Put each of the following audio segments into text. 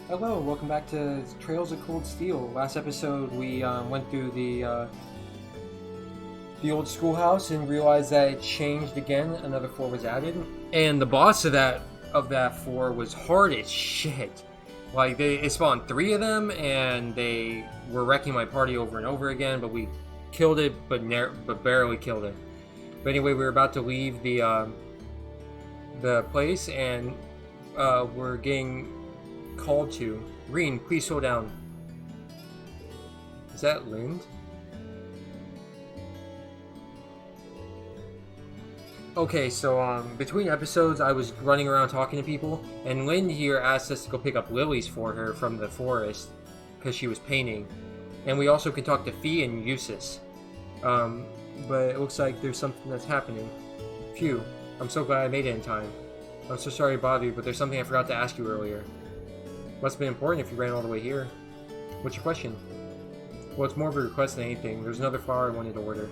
Hello, welcome back to Trails of Cold Steel. Last episode, we went through the old schoolhouse and realized that it changed again. Another floor was added, and the boss of that floor was hard as shit. Like it spawned three of them, and they were wrecking my party over and over again. But we killed it, but barely killed it. But anyway, we were about to leave the place, and we're getting called to. Reen, please slow down. Is that Lind? Okay, so between episodes, I was running around talking to people, and Lind here asked us to go pick up lilies for her from the forest because she was painting, and we also can talk to Fee and Eustace. But it looks like there's something that's happening. Phew, I'm so glad I made it in time. I'm so sorry to bother you, but there's something I forgot to ask you earlier. Must have been important if you ran all the way here. What's your question? Well, it's more of a request than anything. There's another flower I wanted to order.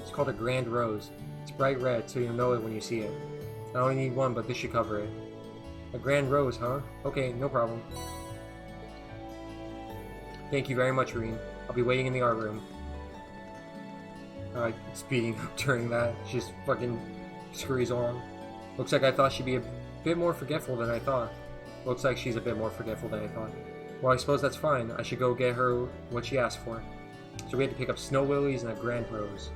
It's called a Grand Rose. It's bright red, so you'll know it when you see it. I only need one, but this should cover it. A Grand Rose, huh? Okay, no problem. Thank you very much, Reen. I'll be waiting in the art room. Speeding up during that. She just fucking scurries along. Looks like I thought she'd be a bit more forgetful than I thought. Looks like she's a bit more forgetful than I thought. Well, I suppose that's fine. I should go get her what she asked for. So we had to pick up snow lilies and a Grand Rose.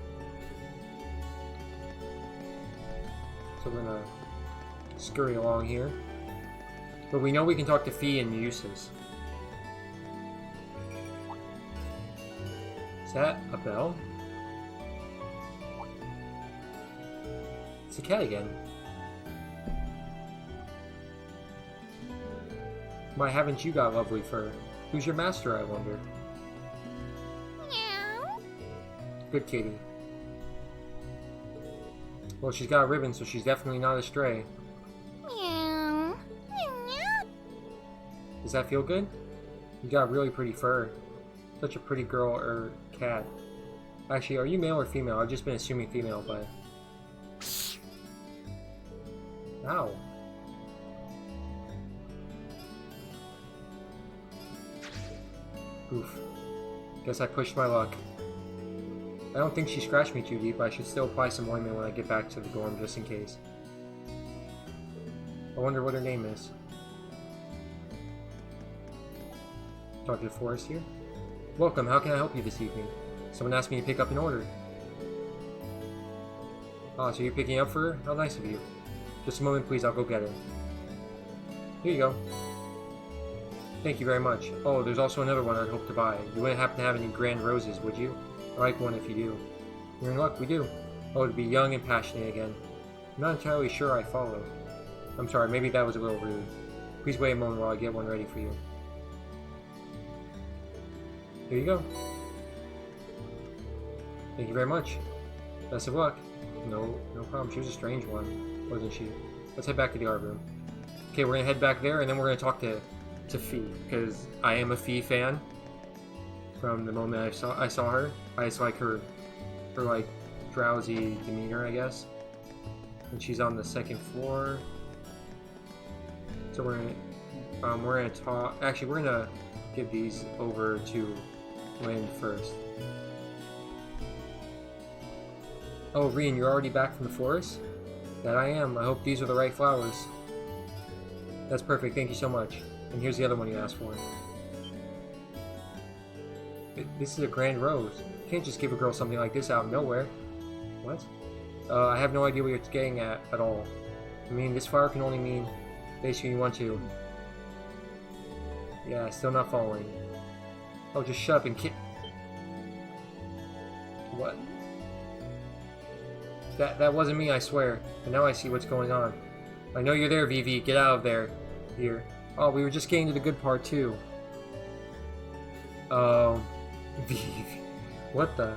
So we're gonna scurry along here. But we know we can talk to Fee and Eustace. Is that a bell? It's a cat again. Why haven't you got lovely fur? Who's your master, I wonder? Meow. Good kitty. Well, she's got a ribbon, so she's definitely not a stray. Meow. Meow. Does that feel good? You got really pretty fur. Such a pretty girl or cat. Actually, are you male or female? I've just been assuming female, but... Ow. Oof. Guess I pushed my luck. I don't think she scratched me too deep, but I should still apply some ointment when I get back to the dorm just in case. I wonder what her name is. Talk to the forest here? Welcome, how can I help you this evening? Someone asked me to pick up an order. Ah, so you're picking up for her? How nice of you. Just a moment please, I'll go get her. Here you go. Thank you very much. Oh, there's also another one I'd hope to buy. You wouldn't happen to have any Grand Roses, would you? I like one if you do. You're in luck, we do. Oh, to be young and passionate again. I'm not entirely sure I follow. I'm sorry, maybe that was a little rude. Please wait a moment while I get one ready for you. Here you go. Thank you very much. Best of luck. No problem. She was a strange one, wasn't she? Let's head back to the art room. Okay, we're gonna head back there, and then we're gonna talk to Fee, because I am a Fee fan. From the moment I saw her, I just like her like drowsy demeanor, I guess. And she's on the second floor. So we're gonna talk. Actually, we're gonna give these over to Lind first. Oh, Reen, you're already back from the forest? That I am. I hope these are the right flowers. That's perfect. Thank you so much. And here's the other one you asked for. This is a Grand Rose. You can't just give a girl something like this out of nowhere. What? I have no idea what you're getting at all. I mean, this flower can only mean basically you want to. Yeah, still not following. Oh, just shut up and What? That wasn't me, I swear. But now I see what's going on. I know you're there, Vivi. Get out of there. Here. Oh, we were just getting to the good part, too. Vivi. What the?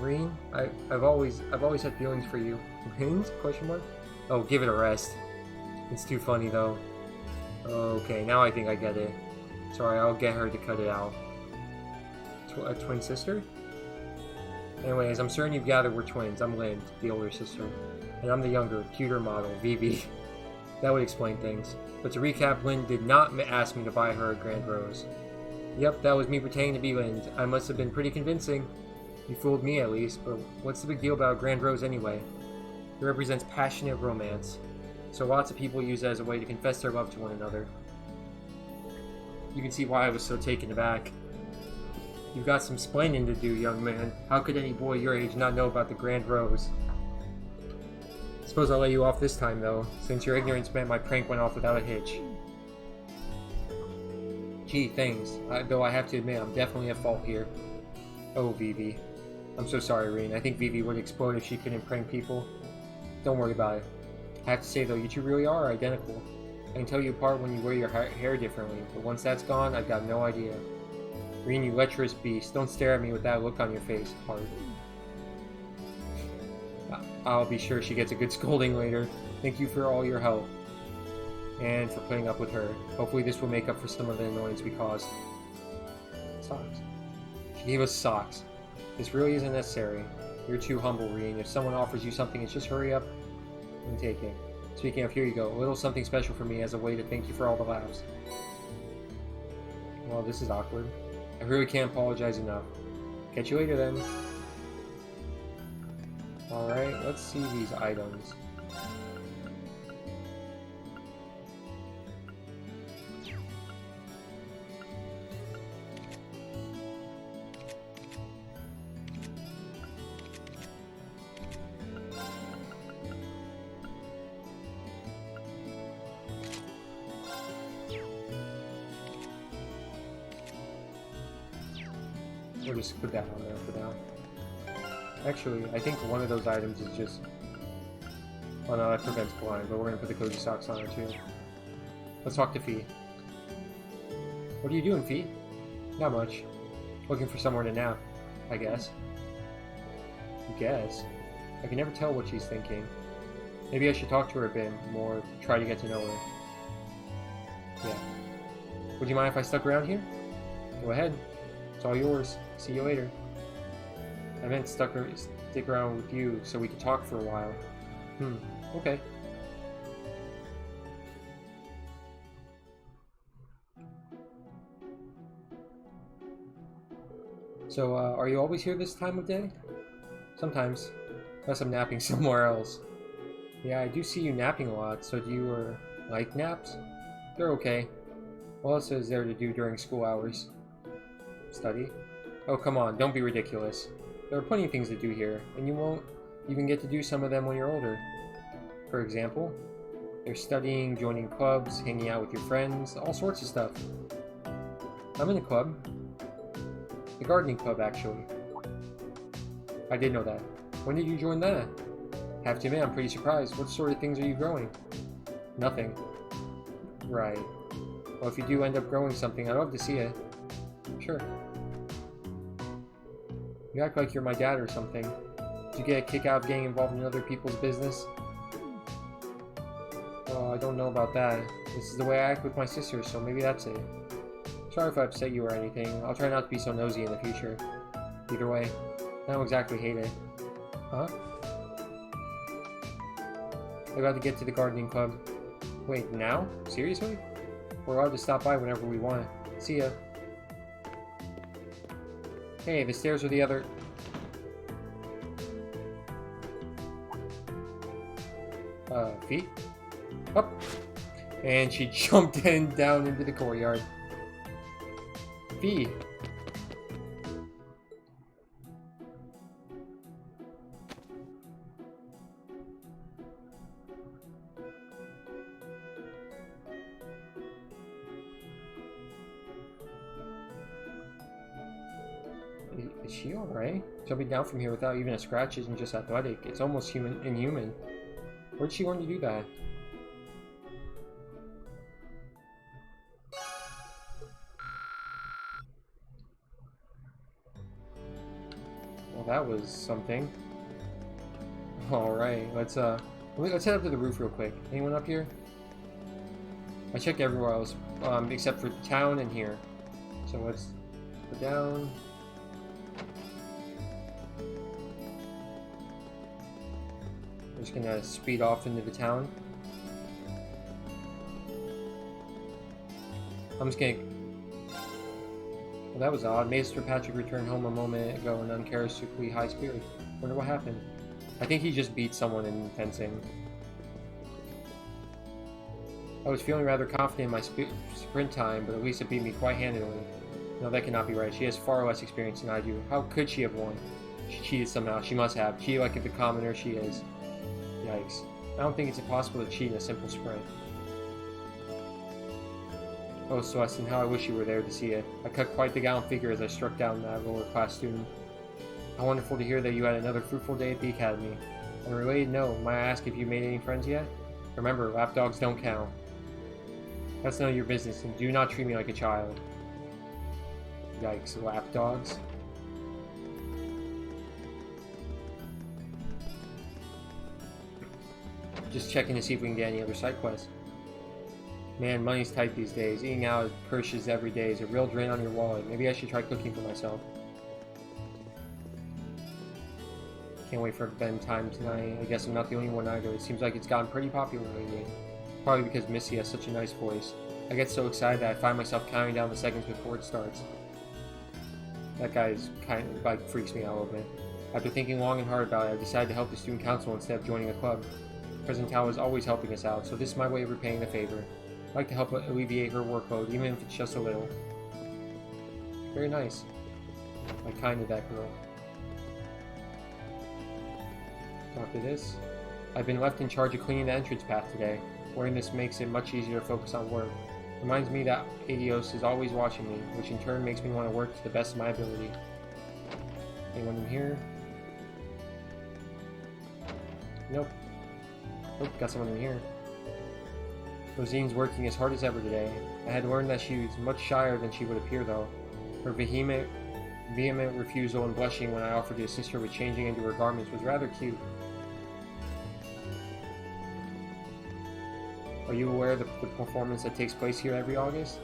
Reen? I've always had feelings for you. Reen? Question mark? Oh, give it a rest. It's too funny, though. Okay, now I think I get it. Sorry, I'll get her to cut it out. A twin sister? Anyways, I'm certain you've gathered we're twins. I'm Lind, the older sister. And I'm the younger, cuter model, Vivi. That would explain things. But to recap, Lynn did not ask me to buy her a Grand Rose. Yep, that was me pretending to be Lynn. I must have been pretty convincing. You fooled me at least, but what's the big deal about a Grand Rose anyway? It represents passionate romance, so lots of people use it as a way to confess their love to one another. You can see why I was so taken aback. You've got some splaining to do, young man. How could any boy your age not know about the Grand Rose? Suppose I'll lay you off this time, though, since your ignorance meant my prank went off without a hitch. Gee, thanks. Though I have to admit, I'm definitely at fault here. Oh, Vivi. I'm so sorry, Reen. I think Vivi would explode if she couldn't prank people. Don't worry about it. I have to say, though, you two really are identical. I can tell you apart when you wear your hair differently, but once that's gone, I've got no idea. Reen, you lecherous beast. Don't stare at me with that look on your face, Heart. I'll be sure she gets a good scolding later. Thank you for all your help. And for putting up with her. Hopefully this will make up for some of the annoyance we caused. Socks. She gave us socks. This really isn't necessary. You're too humble, Reen. If someone offers you something, it's just hurry up and take it. Speaking of, here you go. A little something special for me as a way to thank you for all the laughs. Well, this is awkward. I really can't apologize enough. Catch you later then. Alright, let's see these items. We'll just put that on there for now. Actually, I think one of those items is just... Oh no, that prevents blind, but we're gonna put the cozy socks on her too. Let's talk to Fee. What are you doing, Fee? Not much. Looking for somewhere to nap, I guess. Guess? I can never tell what she's thinking. Maybe I should talk to her a bit more, try to get to know her. Yeah. Would you mind if I stuck around here? Go ahead. It's all yours. See you later. I meant stick around with you so we could talk for a while. Okay. So, are you always here this time of day? Sometimes. Unless I'm napping somewhere else. Yeah, I do see you napping a lot, so do you, like naps? They're okay. What else is there to do during school hours? Study? Oh, come on, don't be ridiculous. There are plenty of things to do here, and you won't even get to do some of them when you're older. For example, there's studying, joining clubs, hanging out with your friends, all sorts of stuff. I'm in a club. The gardening club, actually. I did know that. When did you join that? Have to admit, I'm pretty surprised. What sort of things are you growing? Nothing. Right. Well, if you do end up growing something, I'd love to see it. Sure. You act like you're my dad or something. Did you get a kick out of getting involved in other people's business? Well, I don't know about that. This is the way I act with my sister, so maybe that's it. Sorry if I upset you or anything. I'll try not to be so nosy in the future. Either way, I don't exactly hate it. Huh? I got to get to the gardening club. Wait, now? Seriously? We're allowed to stop by whenever we want. See ya. Hey, the stairs are the other... feet? Up! And she jumped down into the courtyard. Fee! Is she alright? Jumping down from here without even a scratch isn't just athletic, it's almost inhuman. Where'd she learn to do that? Well, that was something. Alright, let's head up to the roof real quick. Anyone up here? I checked everywhere else, except for the town and here. So let's go down. We're just gonna speed off into the town. I'm just gonna... Well, that was odd. Mr. Patrick returned home a moment ago in uncharacteristically high spirits. Wonder what happened. I think he just beat someone in fencing. I was feeling rather confident in my sprint time, but Elisa beat me quite handily. No, that cannot be right. She has far less experience than I do. How could she have won? She cheated somehow. She must have. Cheated like the commoner she is. Yikes. I don't think it's impossible to cheat in a simple sprint. Oh, Celestine, how I wish you were there to see it. I cut quite the gallant figure as I struck down that lower-class student. How wonderful to hear that you had another fruitful day at the Academy. On a related note, might I ask if you've made any friends yet? Remember, lapdogs don't count. That's none of your business, and do not treat me like a child. Yikes, lapdogs. Just checking to see if we can get any other side quests. Man, money's tight these days. Eating out at Persh's every day is a real drain on your wallet. Maybe I should try cooking for myself. Can't wait for bedtime tonight. I guess I'm not the only one either. It seems like it's gotten pretty popular lately. Probably because Missy has such a nice voice. I get so excited that I find myself counting down the seconds before it starts. That guy is kind of like freaks me out a little bit. After thinking long and hard about it, I decided to help the student council instead of joining a club. President Tao is always helping us out, so this is my way of repaying the favor. I'd like to help alleviate her workload, even if it's just a little. Very nice. I kind of that girl. After this, I've been left in charge of cleaning the entrance path today. Wearing this makes it much easier to focus on work. Reminds me that Adios is always watching me, which in turn makes me want to work to the best of my ability. Anyone in here? Nope. Oh, got someone in here. Rosene's working as hard as ever today. I had learned that she was much shyer than she would appear, though. Her vehement refusal and blushing when I offered to assist her with changing into her garments was rather cute. Are you aware of the performance that takes place here every August?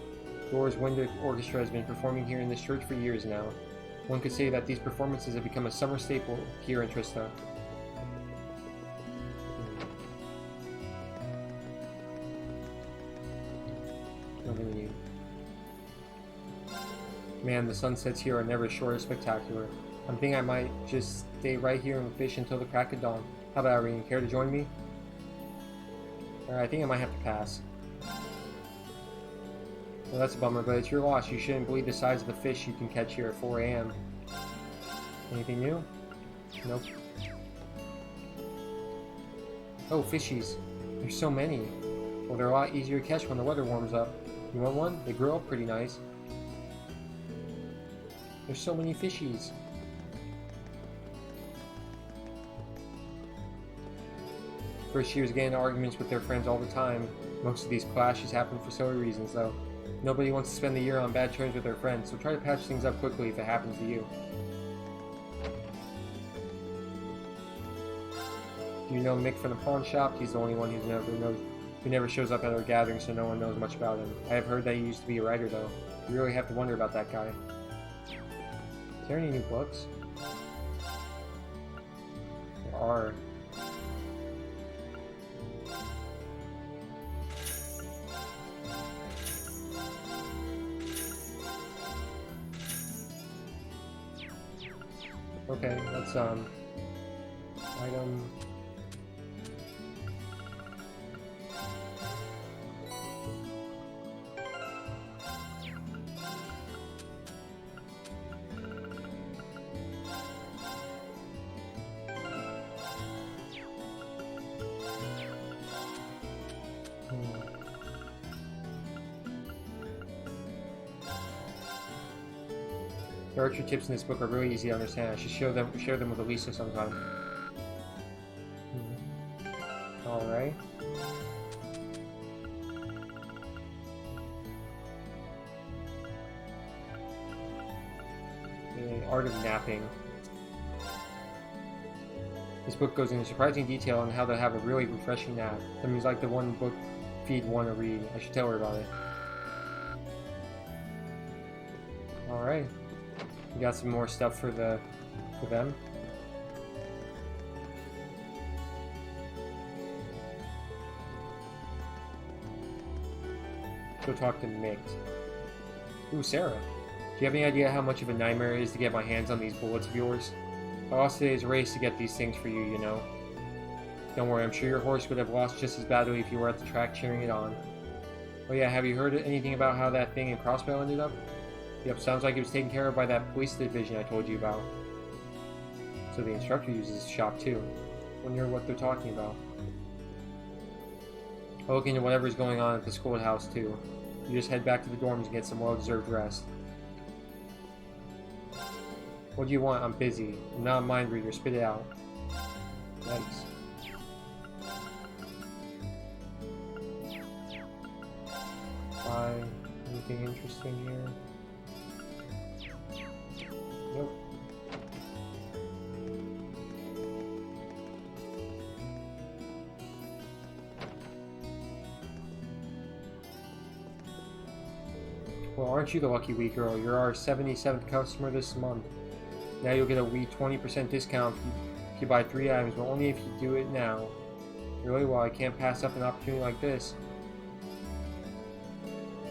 Dora's Wind Orchestra has been performing here in this church for years now. One could say that these performances have become a summer staple here in Trista. Man, the sunsets here are never short or spectacular. I'm thinking I might just stay right here and fish until the crack of dawn. How about Irene? Care to join me? I think I might have to pass. Well, that's a bummer, but it's your loss. You shouldn't believe the size of the fish you can catch here at 4 a.m. Anything new? Nope. Oh, fishies. There's so many. Well, they're a lot easier to catch when the weather warms up. You want one? They grow up pretty nice. There's so many fishies. First years get into arguments with their friends all the time. Most of these clashes happen for silly reasons, though. Nobody wants to spend the year on bad terms with their friends, so try to patch things up quickly if it happens to you. Do you know Mick from the pawn shop? He's the only one who never shows up at our gatherings, so no one knows much about him. I have heard that he used to be a writer, though. You really have to wonder about that guy. Is there any new books? There are. Okay, let's item. The archery tips in this book are really easy to understand. I should share them with Elisa sometime. Alright. The Art of Napping. This book goes into surprising detail on how to have a really refreshing nap. That means like the one book feed one to read. I should tell her about it. Alright. We got some more stuff for them. Go talk to Mick. Ooh, Sarah. Do you have any idea how much of a nightmare it is to get my hands on these bullets of yours? I lost today's race to get these things for you, you know. Don't worry, I'm sure your horse would have lost just as badly if you were at the track cheering it on. Oh yeah, have you heard anything about how that thing in Crossbell ended up? Yep, sounds like it was taken care of by that police division I told you about. So the instructor uses his shop too. Wonder what they're talking about. I'll look into whatever's going on at the schoolhouse too. You just head back to the dorms and get some well-deserved rest. What do you want? I'm busy. I'm not a mind reader. Spit it out. Nice. Anything interesting here? Nope. Well, aren't you the lucky wee girl? You're our 77th customer this month. Now you'll get a wee 20% discount if you buy 3 items, but only if you do it now. Really? Well, I can't pass up an opportunity like this.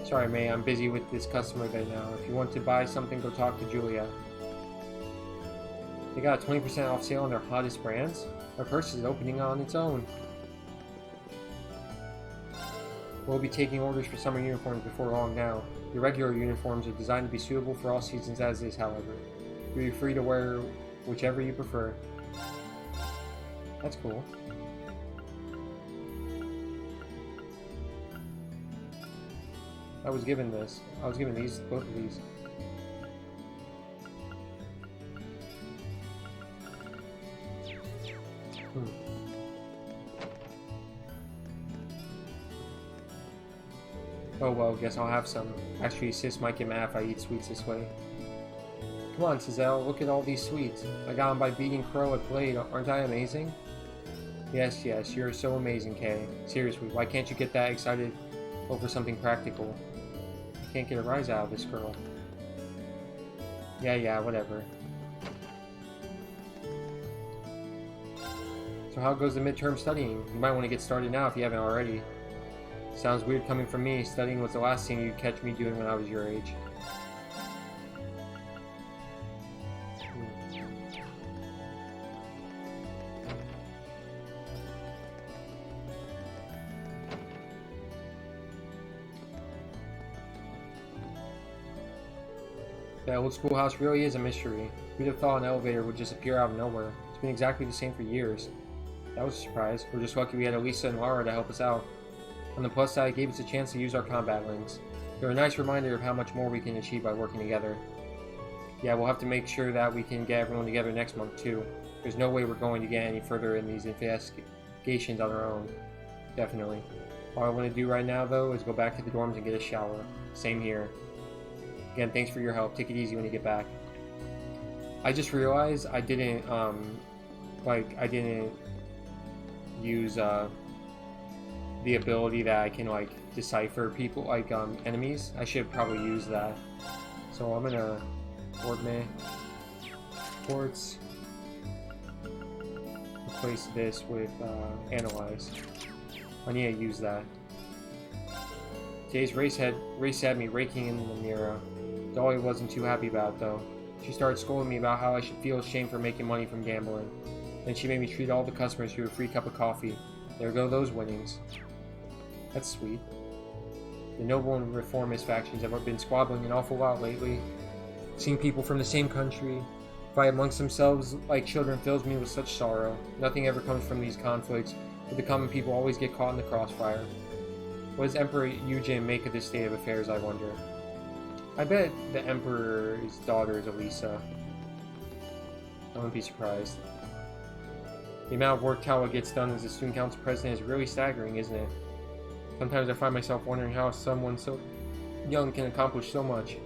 Sorry, May, I'm busy with this customer right now. If you want to buy something, go talk to Julia. They got a 20% off sale on their hottest brands? Our purse is opening on its own. We'll be taking orders for summer uniforms before long now. Your regular uniforms are designed to be suitable for all seasons as is, however. You'll be free to wear whichever you prefer. That's cool. I was given this. I was given these, both of these. Oh well, guess I'll have some. Actually, Sis might get mad if I eat sweets this way. Come on, Cizelle, look at all these sweets. I got them by beating Crow at Blade. Aren't I amazing? Yes, yes, you're so amazing, Kay. Seriously, why can't you get that excited over something practical? I can't get a rise out of this girl. Yeah, whatever. So how goes the midterm studying? You might want to get started now if you haven't already. Sounds weird coming from me. Studying was the last thing you'd catch me doing when I was your age. That old schoolhouse really is a mystery. Who'd have thought an elevator would just appear out of nowhere? It's been exactly the same for years. That was a surprise. We're just lucky we had Elisa and Lara to help us out. On the plus side, it gave us a chance to use our combat links. They're a nice reminder of how much more we can achieve by working together. Yeah, we'll have to make sure that we can get everyone together next month too. There's no way we're going to get any further in these investigations on our own. Definitely. All I want to do right now though is go back to the dorms and get a shower. Same here. Again, thanks for your help. Take it easy when you get back. I just realized I didn't, I didn't use, the ability that I can, decipher people, enemies. I should probably use that. So I'm gonna coordinate ports. Replace this with, analyze. I need to use that. Today's race had me raking in the mirror. Dolly wasn't too happy about it, though. She started scolding me about how I should feel ashamed for making money from gambling. Then she made me treat all the customers to a free cup of coffee. There go those winnings. That's sweet. The noble and reformist factions have been squabbling an awful lot lately. Seeing people from the same country fight amongst themselves like children fills me with such sorrow. Nothing ever comes from these conflicts, but the common people always get caught in the crossfire. What does Emperor Eugen make of this state of affairs, I wonder? I bet the Emperor's daughter is Elisa. I wouldn't be surprised. The amount of work Tawa gets done as the student council president is really staggering, isn't it? Sometimes I find myself wondering how someone so young can accomplish so much.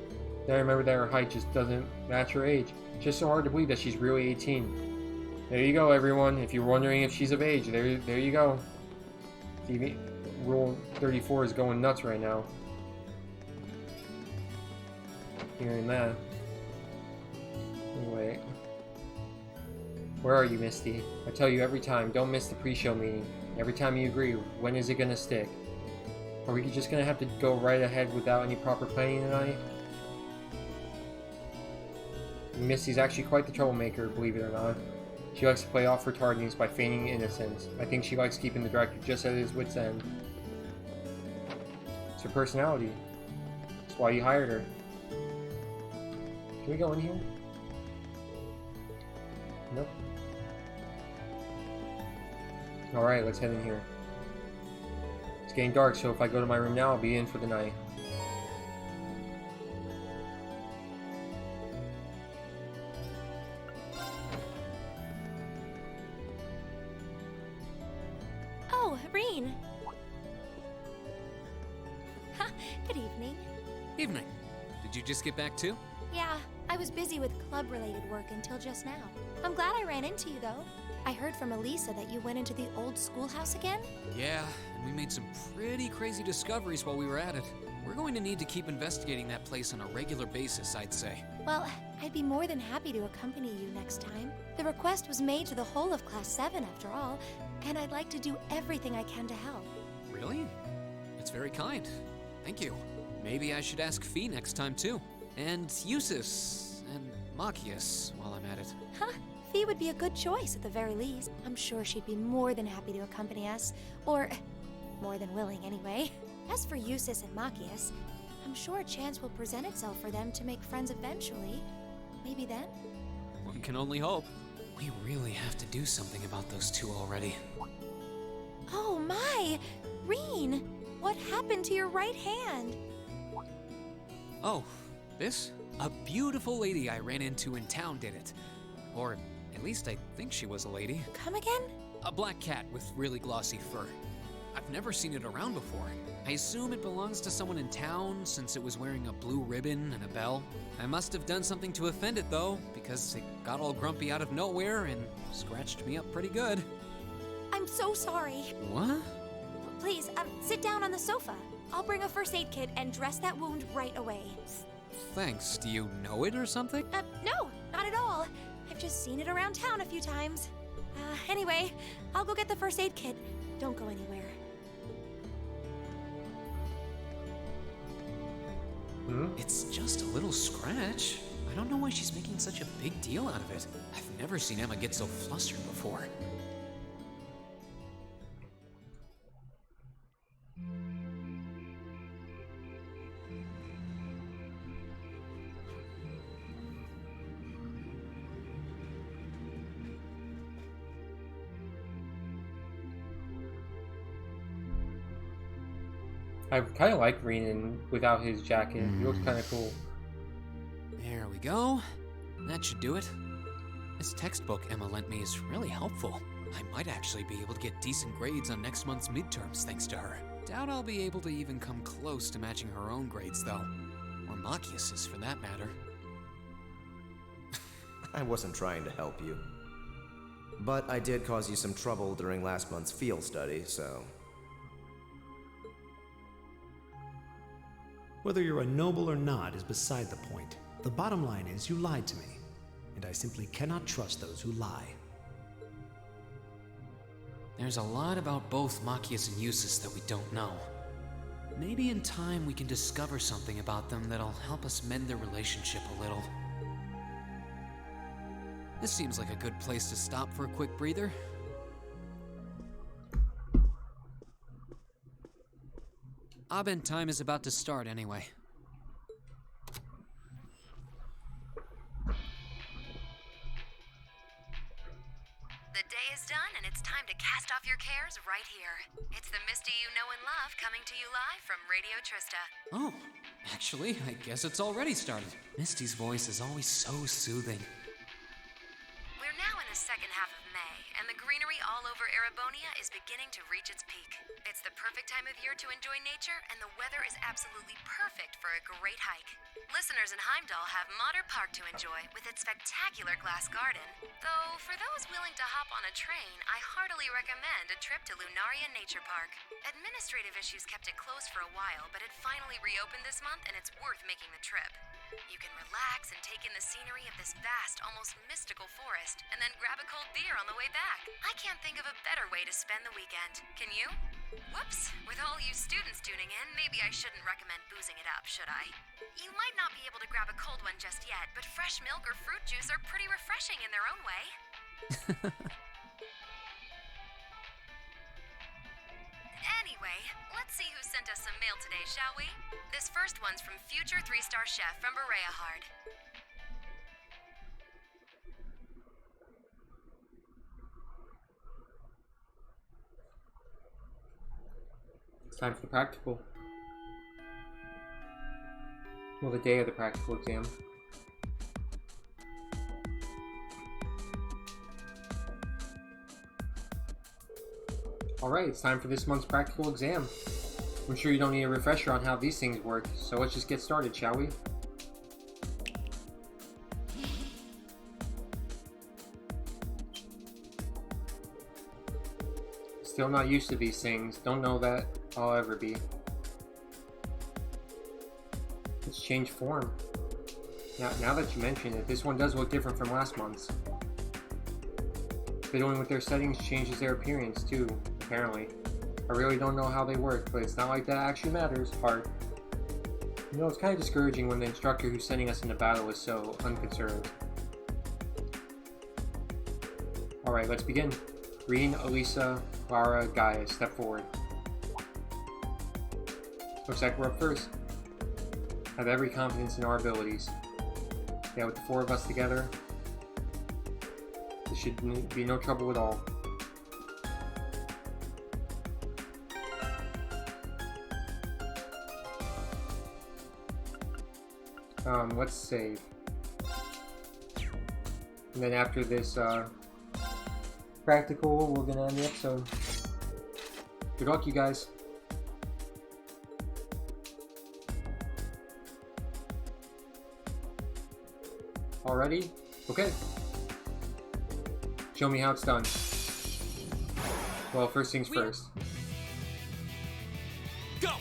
Then I remember that her height just doesn't match her age. It's just so hard to believe that she's really 18. There you go, everyone. If you're wondering if she's of age, there you go. TV, Rule 34 is going nuts right now. Hearing that. Anyway. Where are you, Misty? I tell you every time, don't miss the pre-show meeting. Every time you agree, when is it gonna stick? Are we just gonna have to go right ahead without any proper planning tonight? Misty's actually quite the troublemaker, believe it or not. She likes to play off her tardiness by feigning innocence. I think she likes keeping the director just at his wit's end. It's her personality. That's why you hired her. Can we go in here? Nope. Alright, let's head in here. It's getting dark, so if I go to my room now, I'll be in for the night. Oh, Reen. Good evening. Evening. Did you just get back too? Yeah, I was busy with club-related work until just now. I'm glad I ran into you, though. I heard from Elisa that you went into the old schoolhouse again? Yeah, and we made some pretty crazy discoveries while we were at it. We're going to need to keep investigating that place on a regular basis, I'd say. Well, I'd be more than happy to accompany you next time. The request was made to the whole of Class 7, after all, and I'd like to do everything I can to help. Really? It's very kind. Thank you. Maybe I should ask Fee next time too. And Eustace and Machias while I'm at it. Huh? Fee would be a good choice at the very least. I'm sure she'd be more than happy to accompany us. Or, more than willing anyway. As for Eustace and Machias, I'm sure a chance will present itself for them to make friends eventually. Maybe then? One can only hope. We really have to do something about those two already. Oh my! Reen! What happened to your right hand? Oh, this? A beautiful lady I ran into in town did it. Or at least I think she was a lady. Come again? A black cat with really glossy fur. I've never seen it around before. I assume it belongs to someone in town since it was wearing a blue ribbon and a bell. I must have done something to offend it though, because it got all grumpy out of nowhere and scratched me up pretty good. I'm so sorry. What? Please, sit down on the sofa. I'll bring a first aid kit and dress that wound right away. Thanks. Do you know it or something? No, not at all. I've just seen it around town a few times. Anyway, I'll go get the first aid kit. Don't go anywhere. It's just a little scratch. I don't know why she's making such a big deal out of it. I've never seen Emma get so flustered before. I kind of like Reen without his jacket. He looks kind of cool. There we go. That should do it. This textbook Emma lent me is really helpful. I might actually be able to get decent grades on next month's midterms thanks to her. Doubt I'll be able to even come close to matching her own grades though. Or Machias's for that matter. I wasn't trying to help you. But I did cause you some trouble during last month's field study, so... Whether you're a noble or not is beside the point. The bottom line is you lied to me, and I simply cannot trust those who lie. There's a lot about both Machias and Eustace that we don't know. Maybe in time we can discover something about them that'll help us mend their relationship a little. This seems like a good place to stop for a quick breather. Abend time is about to start anyway. The day is done and it's time to cast off your cares right here. It's the Misty you know and love coming to you live from Radio Trista. Oh, actually, I guess it's already started. Misty's voice is always so soothing. We're now in the second half of May, and the greenery all over Erebonia is beginning to reach its peak. It's the perfect time of year to enjoy nature, and the weather is absolutely perfect for a great hike. Listeners in Heimdall have Modder Park to enjoy with its spectacular glass garden. Though, for those willing to hop on a train, I heartily recommend a trip to Lunaria Nature Park. Administrative issues kept it closed for a while, but it finally reopened this month, and it's worth making the trip. You can relax and take in the scenery of this vast, almost mystical forest, and then grab a cold beer on the way back. I can't think of a better way to spend the weekend. Can you? Whoops, with all you students tuning in, maybe I shouldn't recommend boozing it up, should I? You might not be able to grab a cold one just yet, but fresh milk or fruit juice are pretty refreshing in their own way. Anyway, let's see who sent us some mail today, shall we? This first one's from future 3-star chef from Berea Hard. It's time for the practical. Well, the day of the practical exam. Alright, it's time for this month's practical exam. I'm sure you don't need a refresher on how these things work, so let's just get started, shall we? Still not used to these things, don't know that I'll ever be. Let's change form. Now that you mention it, this one does look different from last month's. Fiddling with their settings changes their appearance too, apparently. I really don't know how they work, but it's not like that actually matters. Hard. You know, it's kind of discouraging when the instructor who's sending us into battle is so unconcerned. Alright, let's begin. Green, Elisa, Clara, Gaia, step forward. Looks like we're up first. Have every confidence in our abilities. Yeah, with the 4 of us together, there should be no trouble at all. Let's save. And then after this, practical, we're gonna end the episode. Good luck, you guys. Already? Okay. Show me how it's done. Well, first things first. Go!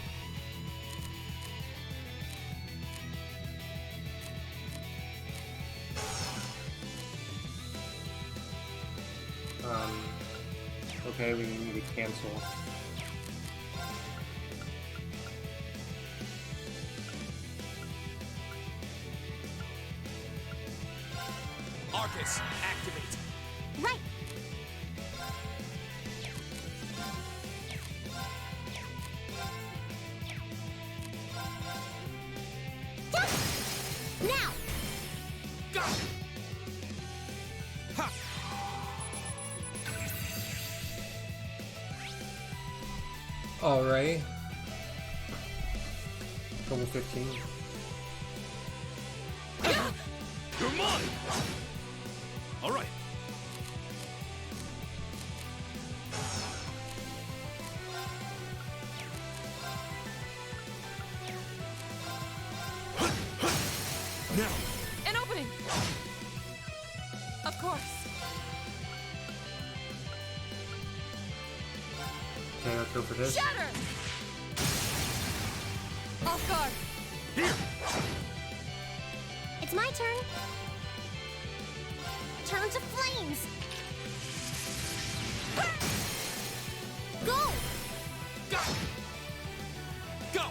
Okay, we need to cancel. Arcus, activate. Right! Now! Go! Ha! Alright. Level 15. You're mine! Alright. Now! An opening! Of course. Okay, let's go for this. Shatter! Off guard! Here! It's my turn. Turn to flames. Go! Go! Go!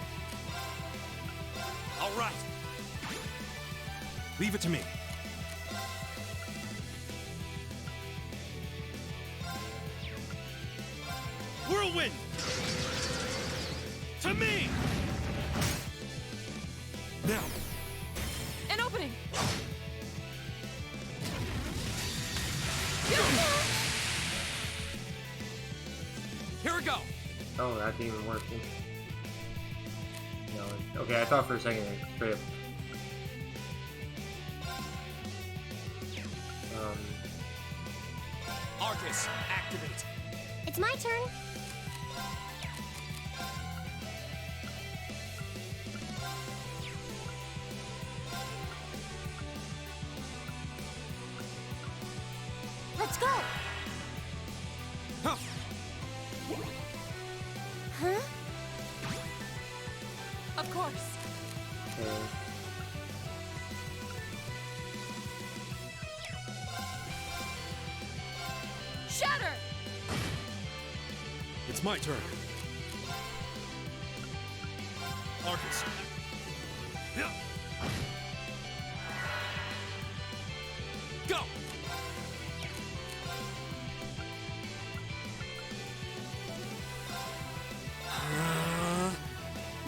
Alright. Leave it to me. Whirlwind! To me! Now! An opening! Here we go! Oh, that didn't even work. No. Okay, I thought for a second it straight up. Arcus, activate. It's my turn. Let's go. Huh. Huh? Of course. Okay. Shatter! It's my turn. Marcus. Yeah. Go!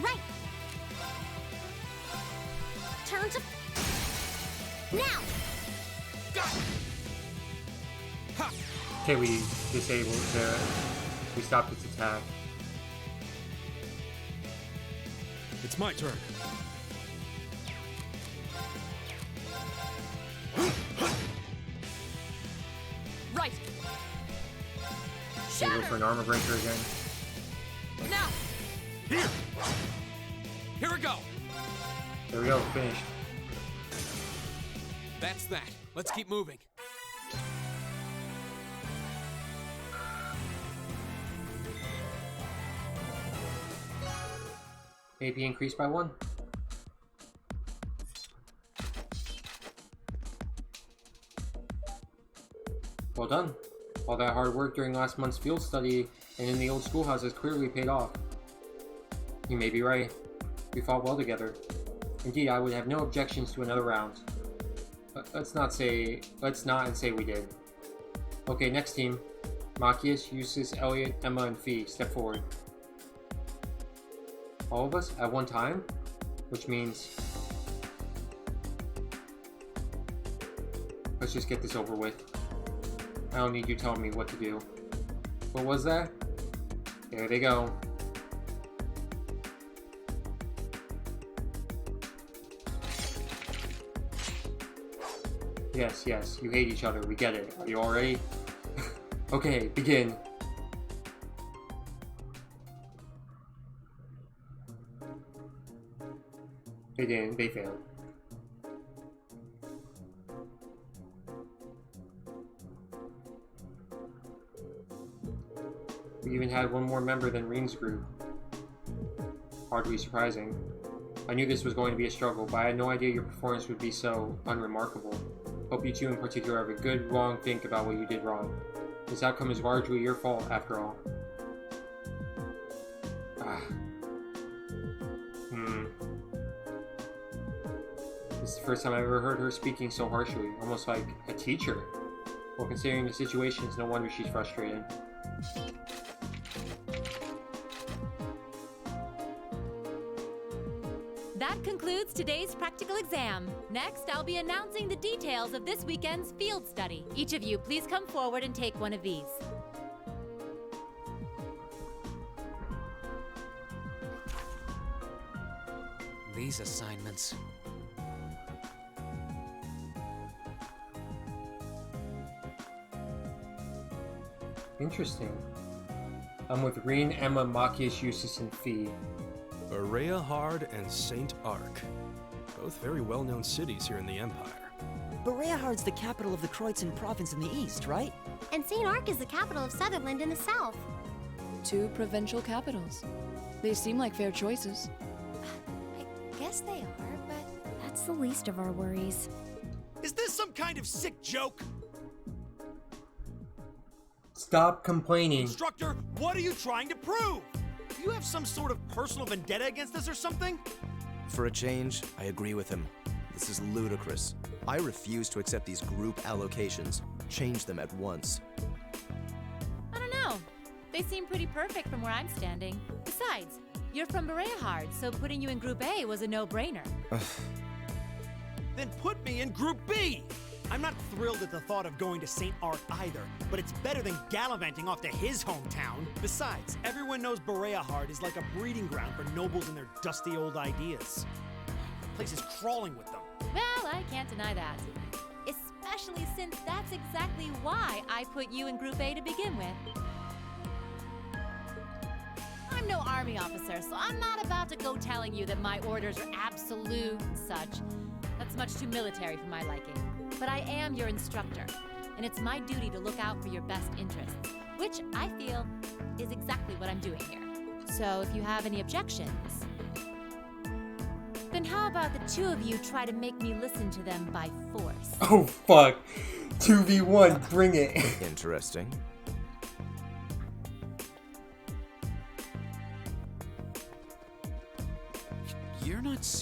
Right. Turn to... Now! Ha! Okay, we disabled the. We stopped its attack. It's my turn. Right. Should we go for an armor breaker again? Now. Here we go. There we go, finished. That's that. Let's keep moving. AP increased by 1. Well done. All that hard work during last month's field study and in the old schoolhouse has clearly paid off. You may be right. We fought well together. Indeed, I would have no objections to another round. Let's not and say we did. Okay, next team. Machias, Eustace, Elliot, Emma, and Fee. Step forward. All of us at one time? Which means... let's just get this over with. I don't need you telling me what to do. What was that? There they go. Yes, yes, you hate each other, we get it. Are you all ready? Okay, begin. They didn't, they failed. We even had one more member than Rean's group. Hardly surprising. I knew this was going to be a struggle, but I had no idea your performance would be so unremarkable. Hope you two in particular have a good, long think about what you did wrong. This outcome is largely your fault, after all. This is the first time I've ever heard her speaking so harshly, almost like a teacher. Well, considering the situation, it's no wonder she's frustrated. That concludes today's practical exam. Next, I'll be announcing the details of this weekend's field study. Each of you, please come forward and take one of these. These assignments. Interesting. I'm with Rean, Emma, Machias, Eustace, and Fee. Bereahard and Saint Arc. Both very well-known cities here in the Empire. Bereahard's the capital of the Kreutzen province in the east, right? And St. Arc is the capital of Sutherland in the south. 2 provincial capitals. They seem like fair choices. I guess they are, but that's the least of our worries. Is this some kind of sick joke? Stop complaining. Instructor, what are you trying to prove? Do you have some sort of personal vendetta against us or something? For a change, I agree with him. This is ludicrous. I refuse to accept these group allocations. Change them at once. I don't know. They seem pretty perfect from where I'm standing. Besides, you're from Bereahard, so putting you in Group A was a no-brainer. Then put me in Group B! I'm not thrilled at the thought of going to St. Arc either, but it's better than gallivanting off to his hometown. Besides, everyone knows Bereahard is like a breeding ground for nobles and their dusty old ideas. The place is crawling with them. Well, I can't deny that. Especially since that's exactly why I put you in Group A to begin with. I'm no army officer, so I'm not about to go telling you that my orders are absolute and such. That's much too military for my liking. But I am your instructor, and it's my duty to look out for your best interests, which I feel is exactly what I'm doing here. So if you have any objections, then how about the 2 of you try to make me listen to them by force? Oh fuck. 2v1, bring it. Interesting.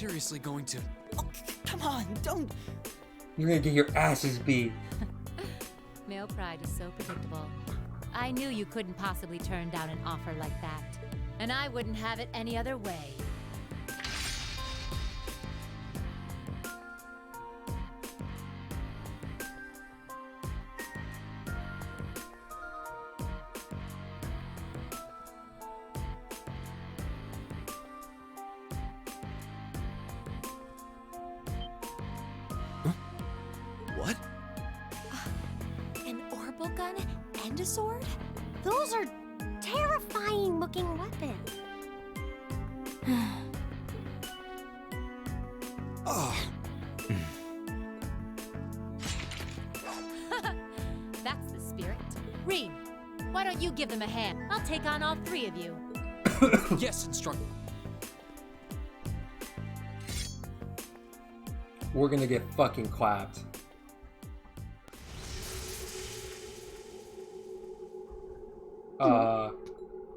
seriously going to... Oh, come on, don't... You're gonna get your asses beat. Male pride is so predictable. I knew you couldn't possibly turn down an offer like that. And I wouldn't have it any other way. What? An orbital gun and a sword? Those are terrifying looking weapons. Oh. That's the spirit. Reem, why don't you give them a hand? I'll take on all three of you. Yes, instructor. We're gonna get fucking clapped.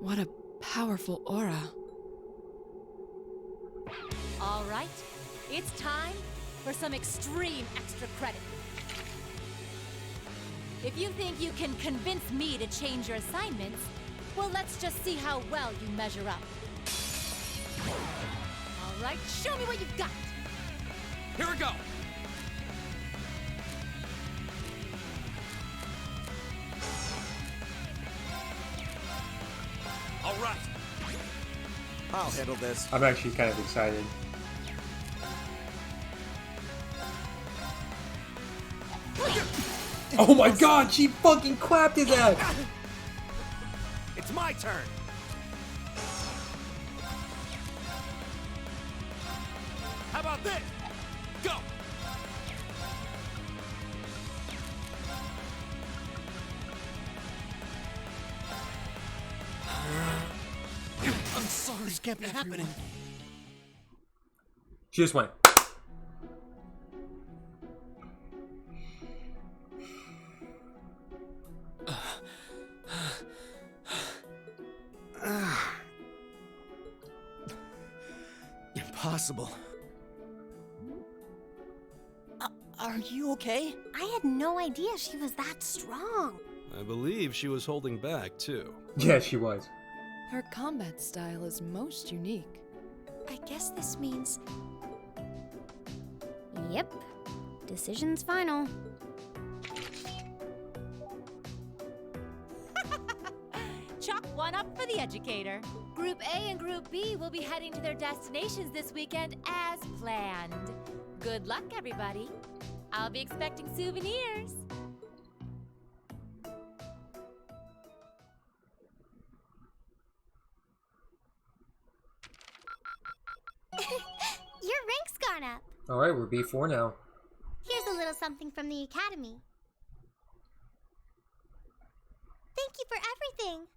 What a powerful aura. All right, it's time for some extreme extra credit. If you think you can convince me to change your assignments, well, let's just see how well you measure up. All right, show me what you've got. Here we go. All right. I'll handle this. I'm actually kind of excited. Oh my god, she fucking clapped his ass! It's my turn. How about this? Go. I'm sorry. This can't be happening. She just went. Impossible. Are you okay? I had no idea she was that strong. I believe she was holding back, too. Yeah, she was. Her combat style is most unique. I guess this means Yep. Decision's final. Chalk one up for the educator. Group A and Group B will be heading to their destinations this weekend as planned. Good luck, everybody. I'll be expecting souvenirs. Your rank's gone up. Alright, we're B4 now. Here's a little something from the Academy. Thank you for everything.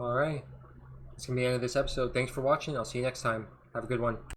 Alright. That's gonna be the end of this episode. Thanks for watching. I'll see you next time. Have a good one.